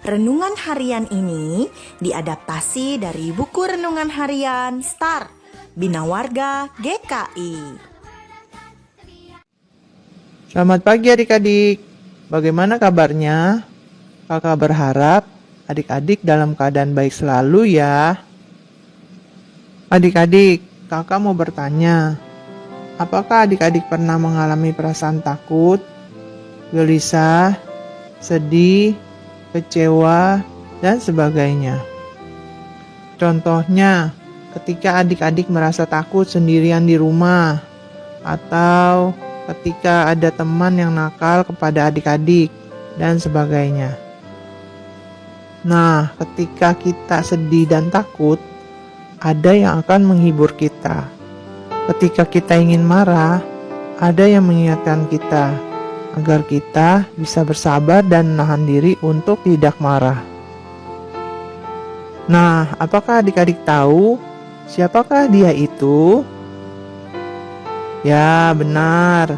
Renungan harian ini diadaptasi dari buku renungan harian Star Bina Warga GKI. Selamat pagi adik-adik, bagaimana kabarnya? Kakak berharap adik-adik dalam keadaan baik selalu ya. Adik-adik, kakak mau bertanya, apakah adik-adik pernah mengalami perasaan takut, gelisah, sedih, kecewa, dan sebagainya? Contohnya, ketika adik-adik merasa takut sendirian di rumah, atau ketika ada teman yang nakal kepada adik-adik, dan sebagainya. Nah, ketika kita sedih dan takut, ada yang akan menghibur kita. Ketika kita ingin marah, ada yang mengingatkan kita agar kita bisa bersabar dan menahan diri untuk tidak marah. Nah, apakah adik-adik tahu siapakah dia itu? Ya, benar.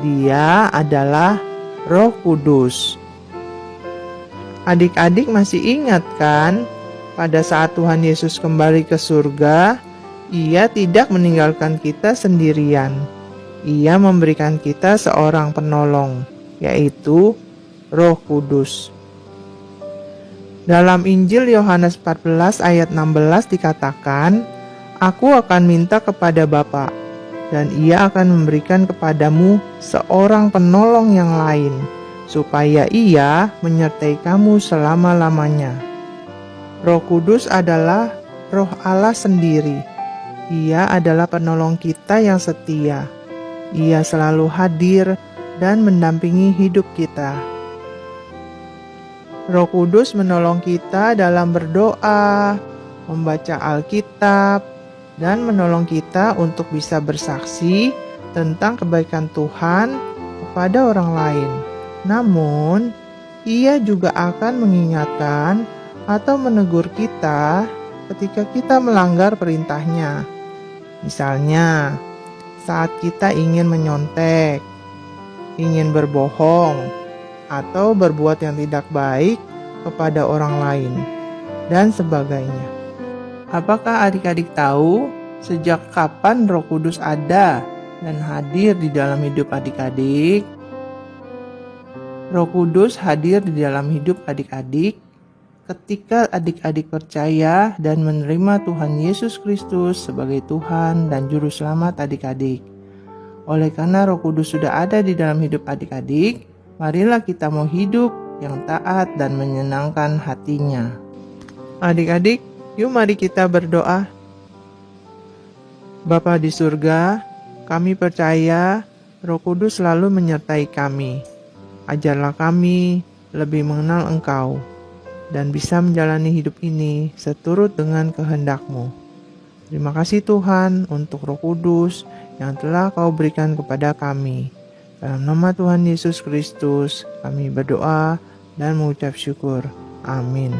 Dia adalah Roh Kudus. Adik-adik masih ingat kan? Pada saat Tuhan Yesus kembali ke surga, Ia tidak meninggalkan kita sendirian. Ia memberikan kita seorang penolong, yaitu Roh Kudus. Dalam Injil Yohanes 14 ayat 16 dikatakan, "Aku akan minta kepada Bapa, dan Ia akan memberikan kepadamu seorang penolong yang lain, supaya Ia menyertai kamu selama-lamanya." Roh Kudus adalah Roh Allah sendiri. Ia adalah penolong kita yang setia. Ia selalu hadir dan mendampingi hidup kita. Roh Kudus menolong kita dalam berdoa, membaca Alkitab, dan menolong kita untuk bisa bersaksi tentang kebaikan Tuhan kepada orang lain. Namun, Ia juga akan mengingatkan atau menegur kita ketika kita melanggar perintahnya. Misalnya, saat kita ingin menyontek, ingin berbohong, atau berbuat yang tidak baik kepada orang lain, dan sebagainya. Apakah adik-adik tahu sejak kapan Roh Kudus ada dan hadir di dalam hidup adik-adik? Roh Kudus hadir di dalam hidup adik-adik ketika adik-adik percaya dan menerima Tuhan Yesus Kristus sebagai Tuhan dan Juru Selamat adik-adik. Oleh karena Roh Kudus sudah ada di dalam hidup adik-adik, marilah kita mau hidup yang taat dan menyenangkan hatinya. Adik-adik, yuk mari kita berdoa. Bapa di surga, kami percaya Roh Kudus selalu menyertai kami. Ajarlah kami lebih mengenal Engkau dan bisa menjalani hidup ini seturut dengan kehendak-Mu. Terima kasih Tuhan untuk Roh Kudus yang telah Kau berikan kepada kami. Dalam nama Tuhan Yesus Kristus, kami berdoa dan mengucap syukur. Amin.